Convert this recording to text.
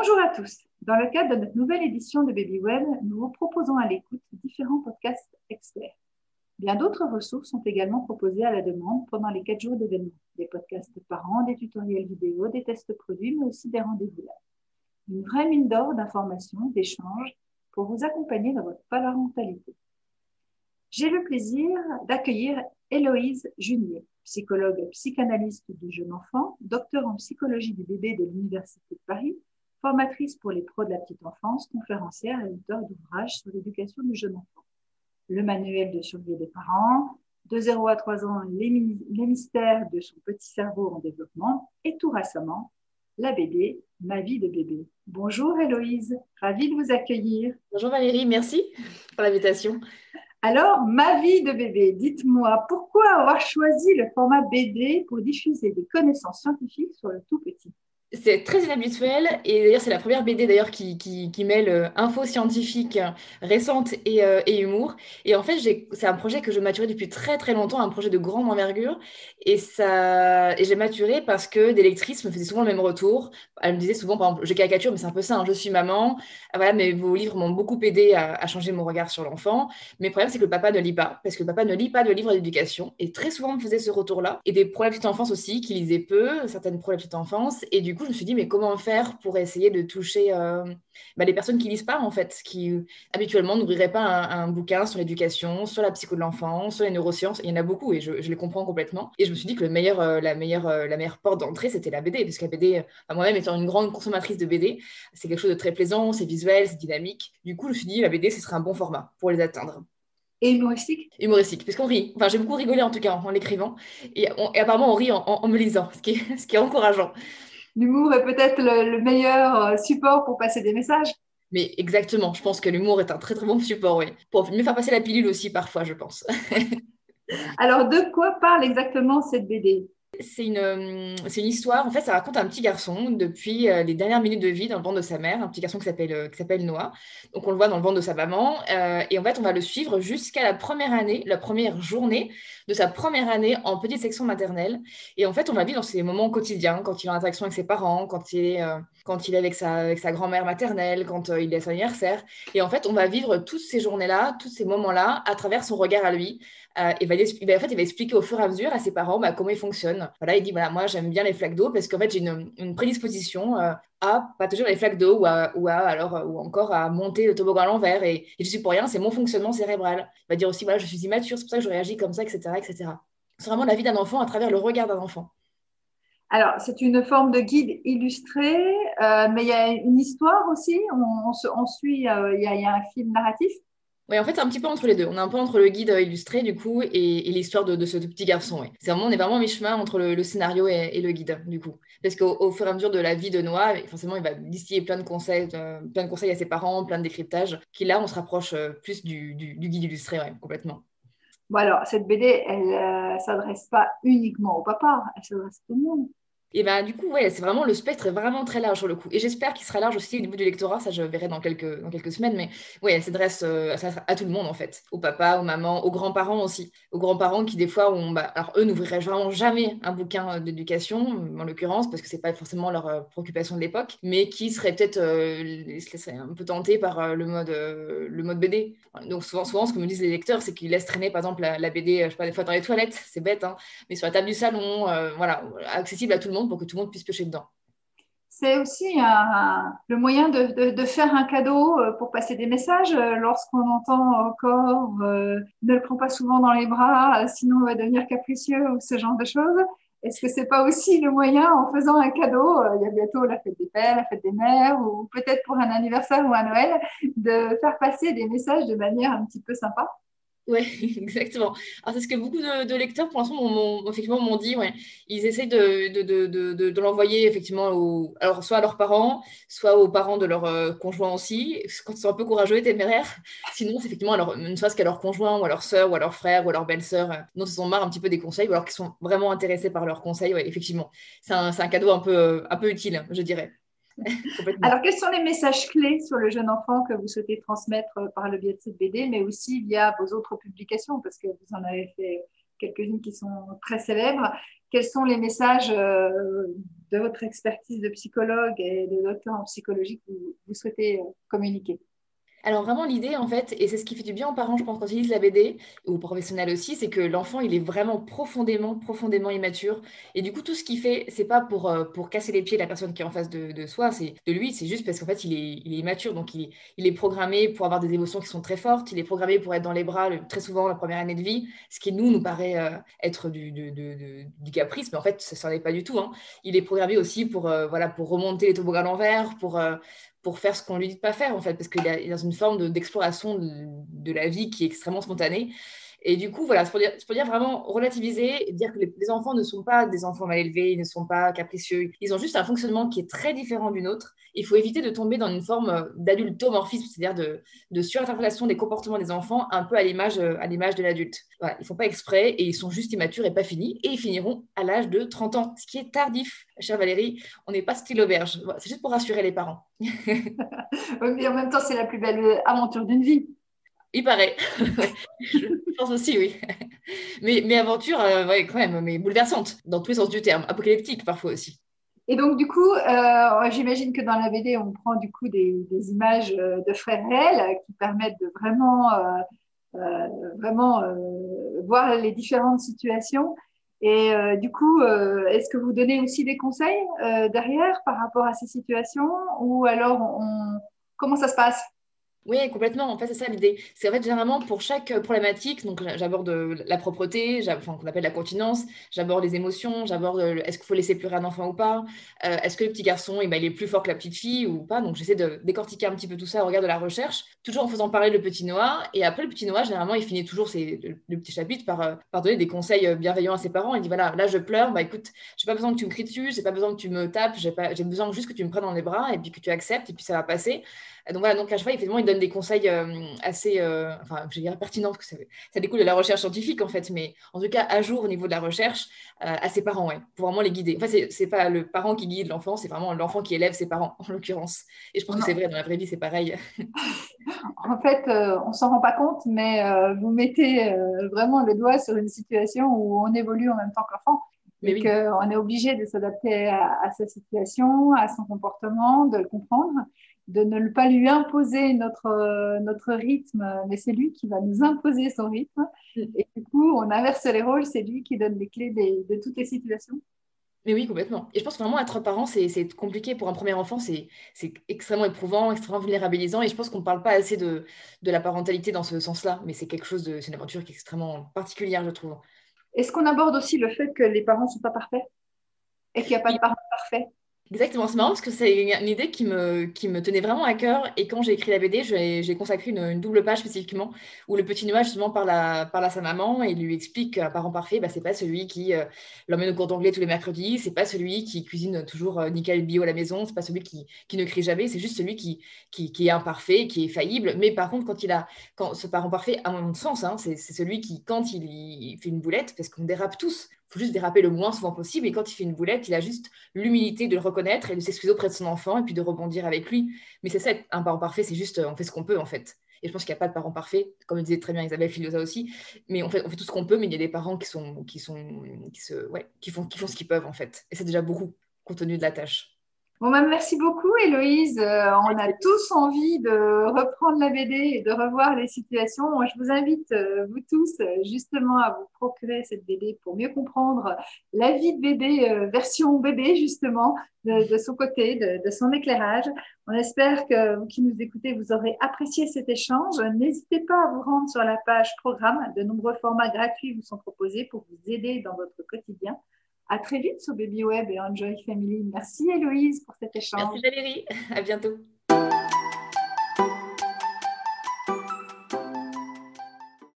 Bonjour à tous. Dans le cadre de notre nouvelle édition de BabyWeb, nous vous proposons à l'écoute différents podcasts experts. Bien d'autres ressources sont également proposées à la demande pendant les 4 jours d'événements. Des podcasts parents, des tutoriels vidéo, des tests produits, mais aussi des rendez-vous là. Une vraie mine d'or d'informations, d'échanges pour vous accompagner dans votre parentalité. J'ai le plaisir d'accueillir Héloïse Junier, psychologue psychanalyste du jeune enfant, docteur en psychologie du bébé de l'Université de Paris, formatrice pour les pros de la petite enfance, conférencière et auteure d'ouvrages sur l'éducation du jeune enfant. Le manuel de survie des parents, de 0 à 3 ans, les mystères de son petit cerveau en développement, et tout récemment, la BD, ma vie de bébé. Bonjour Héloïse, ravie de vous accueillir. Bonjour Valérie, merci pour l'invitation. Alors, ma vie de bébé, dites-moi, pourquoi avoir choisi le format BD pour diffuser des connaissances scientifiques sur le tout petit ? C'est très inhabituel et d'ailleurs c'est la première BD d'ailleurs qui mêle info scientifique récente et humour. Et en fait c'est un projet que je maturais depuis très très longtemps, un projet de grande envergure. Et j'ai maturé parce que des lectrices me faisaient souvent le même retour. Elles me disaient souvent, par exemple, je caricature, mais c'est un peu ça, hein, je suis maman. Ah, voilà, mais vos livres m'ont beaucoup aidé à changer mon regard sur l'enfant. Mais le problème c'est que le papa ne lit pas, parce que le papa ne lit pas de livres d'éducation. Et très souvent on me faisait ce retour-là. Et des pro la petite enfance aussi, qui lisaient peu, certaines pro la petite enfance. Et du coup je me suis dit, mais comment faire pour essayer de toucher les personnes qui lisent pas, en fait, qui habituellement n'ouvriraient pas un bouquin sur l'éducation, sur la psycho de l'enfant, sur les neurosciences. Il y en a beaucoup et je les comprends complètement. Et je me suis dit que la meilleure porte d'entrée, c'était la BD, parce que la BD, moi-même étant une grande consommatrice de BD, c'est quelque chose de très plaisant, c'est visuel, c'est dynamique. Du coup, je me suis dit, la BD, ce serait un bon format pour les atteindre. Et humoristique ? Humoristique, parce qu'on rit. Enfin, j'ai beaucoup rigolé en tout cas en l'écrivant. Et apparemment, on rit en me lisant, ce qui est encourageant. L'humour est peut-être le meilleur support pour passer des messages. Mais exactement, je pense que l'humour est un très très bon support, oui. Pour mieux faire passer la pilule aussi parfois, je pense. Alors, de quoi parle exactement cette BD ? C'est une histoire, en fait, ça raconte un petit garçon depuis les dernières minutes de vie dans le ventre de sa mère, un petit garçon qui s'appelle Noah. Donc, on le voit dans le ventre de sa maman. Et en fait, on va le suivre jusqu'à la première année, la première journée de sa première année en petite section maternelle. Et en fait, on va vivre dans ces moments quotidiens, quand il est en interaction avec ses parents, quand il est avec sa grand-mère maternelle, quand il est à son anniversaire. Et en fait, on va vivre toutes ces journées-là, tous ces moments-là, à travers son regard à lui. Il va expliquer au fur et à mesure à ses parents comment il fonctionne. Voilà, il dit, voilà, moi j'aime bien les flaques d'eau parce qu'en fait j'ai une prédisposition à pas toujours les flaques d'eau ou encore à monter le toboggan à l'envers et je suis pour rien, c'est mon fonctionnement cérébral. Il va dire aussi, voilà, je suis immature, c'est pour ça que je réagis comme ça, etc., etc. C'est vraiment la vie d'un enfant à travers le regard d'un enfant. Alors, c'est une forme de guide illustré, mais il y a une histoire aussi. On suit, il y a un film narratif. Oui, en fait, c'est un petit peu entre les deux. On est un peu entre le guide illustré, du coup, et l'histoire de ce petit garçon. Ouais. On est vraiment à mi-chemin entre le scénario et le guide, du coup. Parce qu'au fur et à mesure de la vie de Noah, forcément, il va distiller plein de conseils à ses parents, plein de décryptages, qui là, on se rapproche plus du guide illustré, ouais, complètement. Bon, alors, cette BD, elle ne s'adresse pas uniquement au papa, elle s'adresse à tout le monde. Et ben du coup, ouais, c'est vraiment le spectre est vraiment très large sur le coup. Et j'espère qu'il sera large aussi au niveau du lectorat, ça je verrai dans quelques semaines. Mais ouais, elle s'adresse à tout le monde en fait, au papa, aux mamans, aux grands-parents aussi. Aux grands-parents qui des fois alors eux n'ouvriraient vraiment jamais un bouquin d'éducation, en l'occurrence, parce que c'est pas forcément leur préoccupation de l'époque, mais qui seraient peut-être se laisseraient un peu tentés par le mode BD. Donc souvent, ce que me disent les lecteurs, c'est qu'ils laissent traîner par exemple la BD, je sais pas, des fois dans les toilettes, c'est bête, hein, mais sur la table du salon, voilà, accessible à tout le monde pour que tout le monde puisse piocher dedans. C'est aussi le moyen de faire un cadeau pour passer des messages lorsqu'on entend encore ne le prends pas souvent dans les bras, sinon on va devenir capricieux ou ce genre de choses. Est-ce que c'est pas aussi le moyen en faisant un cadeau, il y a bientôt la fête des pères, la fête des mères, ou peut-être pour un anniversaire ou un Noël, de faire passer des messages de manière un petit peu sympa? Ouais, exactement. Alors, c'est ce que beaucoup de lecteurs, pour l'instant, effectivement, m'ont dit. Ouais. Ils essayent de l'envoyer, effectivement, alors, soit à leurs parents, soit aux parents de leurs conjoints aussi, quand ils sont un peu courageux et téméraires. Sinon, c'est effectivement, ne serait-ce qu'à leurs conjoints, ou à leurs sœurs, ou à leurs frères, ou à leurs belles-sœurs, dont ils sont marre un petit peu des conseils, ou alors qu'ils sont vraiment intéressés par leurs conseils. Ouais, effectivement. C'est un cadeau un peu utile, je dirais. Complètement. Alors, quels sont les messages clés sur le jeune enfant que vous souhaitez transmettre par le biais de cette BD, mais aussi via vos autres publications, parce que vous en avez fait quelques-unes qui sont très célèbres. Quels sont les messages de votre expertise de psychologue et de docteur en psychologie que vous souhaitez communiquer? Alors vraiment l'idée en fait, et c'est ce qui fait du bien aux parents, je pense, quand ils lisent la BD, ou aux professionnels aussi, c'est que l'enfant il est vraiment profondément, profondément immature. Et du coup tout ce qu'il fait, c'est pas pour casser les pieds de la personne qui est en face de soi, c'est de lui, c'est juste parce qu'en fait il est immature, donc il est programmé pour avoir des émotions qui sont très fortes, il est programmé pour être dans les bras très souvent la première année de vie, ce qui nous paraît être du caprice, mais en fait ça n'en est pas du tout, hein. Il est programmé aussi voilà, pour remonter les toboggans à l'envers, pour faire ce qu'on lui dit de pas faire, en fait, parce qu'il est dans une forme d'exploration de la vie qui est extrêmement spontanée. Et du coup, voilà, c'est pour dire vraiment relativiser et dire que les enfants ne sont pas des enfants mal élevés, ils ne sont pas capricieux. Ils ont juste un fonctionnement qui est très différent du nôtre. Il faut éviter de tomber dans une forme d'adultomorphisme, c'est-à-dire de surinterprétation des comportements des enfants un peu à l'image de l'adulte. Voilà, ils ne font pas exprès et ils sont juste immatures et pas finis. Et ils finiront à l'âge de 30 ans, ce qui est tardif, chère Valérie. On n'est pas style auberge. Voilà, c'est juste pour rassurer les parents. Oui, mais en même temps, c'est la plus belle aventure d'une vie. Il paraît. Je pense aussi, oui. Mais aventure, ouais, quand même, mais bouleversante, dans tous les sens du terme. Apocalyptique, parfois aussi. Et donc, du coup, j'imagine que dans la BD, on prend du coup des images de faits réels qui permettent de vraiment voir les différentes situations. Et du coup, est-ce que vous donnez aussi des conseils derrière par rapport à ces situations ou alors comment ça se passe? Oui, complètement. En fait, c'est ça l'idée. C'est en fait généralement pour chaque problématique, donc j'aborde la propreté, enfin, qu'on appelle la continence, j'aborde les émotions, j'aborde est-ce qu'il faut laisser pleurer un enfant ou pas, est-ce que le petit garçon eh ben, il est plus fort que la petite fille ou pas. Donc j'essaie de décortiquer un petit peu tout ça au regard de la recherche, toujours en faisant parler le petit Noah. Et après, le petit Noah, généralement, il finit toujours le petit chapitre par donner des conseils bienveillants à ses parents. Il dit voilà, là je pleure, bah écoute, j'ai pas besoin que tu me cries dessus, j'ai pas besoin que tu me tapes, j'ai besoin juste que tu me prennes dans les bras et puis que tu acceptes et puis ça va passer. Donc voilà, donc à chaque fois, effectivement, il donne des conseils assez, enfin, je dirais pertinents, parce que ça découle de la recherche scientifique, en fait, mais en tout cas, à jour au niveau de la recherche, à ses parents, ouais, pour vraiment les guider. Enfin, c'est pas le parent qui guide l'enfant, c'est vraiment l'enfant qui élève ses parents, en l'occurrence. Et je pense que c'est vrai, dans la vraie vie, c'est pareil. En fait, on s'en rend pas compte, mais vous mettez vraiment le doigt sur une situation où on évolue en même temps qu'enfant Mais et oui. qu'on est obligé de s'adapter à sa situation, à son comportement, de le comprendre, de ne pas lui imposer notre rythme, mais c'est lui qui va nous imposer son rythme. Et du coup, on inverse les rôles, c'est lui qui donne les clés de toutes les situations. Mais oui, complètement. Et je pense que vraiment être parent, c'est compliqué pour un premier enfant, c'est extrêmement éprouvant, extrêmement vulnérabilisant. Et je pense qu'on ne parle pas assez de la parentalité dans ce sens-là. Mais c'est une aventure qui est extrêmement particulière, je trouve. Est-ce qu'on aborde aussi le fait que les parents ne sont pas parfaits et qu'il n'y a pas de Oui, parents parfaits? exactement, c'est marrant parce que c'est une idée qui me tenait vraiment à cœur et quand j'ai écrit la BD, j'ai consacré une double page spécifiquement où le petit Noah justement parle à sa maman et lui explique qu'un parent parfait, bah, c'est pas celui qui l'emmène au cours d'anglais tous les mercredis, c'est pas celui qui cuisine toujours nickel bio à la maison, c'est pas celui qui ne crie jamais, c'est juste celui qui est imparfait, qui est faillible. Mais par contre, quand ce parent parfait, à mon sens, hein, c'est celui qui, quand il fait une boulette, parce qu'on dérape tous, il faut juste déraper le moins souvent possible, et quand il fait une boulette, il a juste l'humilité de le reconnaître et de s'excuser auprès de son enfant et puis de rebondir avec lui. Mais c'est ça, un parent parfait, c'est juste on fait ce qu'on peut en fait. Et je pense qu'il n'y a pas de parent parfait, comme le disait très bien Isabelle Filosa aussi. Mais on fait tout ce qu'on peut, mais il y a des parents qui font ce qu'ils peuvent en fait. Et c'est déjà beaucoup compte tenu de la tâche. Bon, bah, merci beaucoup, Héloïse. On a tous envie de reprendre la BD et de revoir les situations. Moi, je vous invite, vous tous, justement à vous procurer cette BD pour mieux comprendre la vie de bébé, version bébé, justement, de son côté, de son éclairage. On espère que vous qui nous écoutez, vous aurez apprécié cet échange. N'hésitez pas à vous rendre sur la page programme. De nombreux formats gratuits vous sont proposés pour vous aider dans votre quotidien. À très vite sur Baby Web et Enjoy Family. Merci Héloïse pour cet échange. Merci Valérie, à bientôt.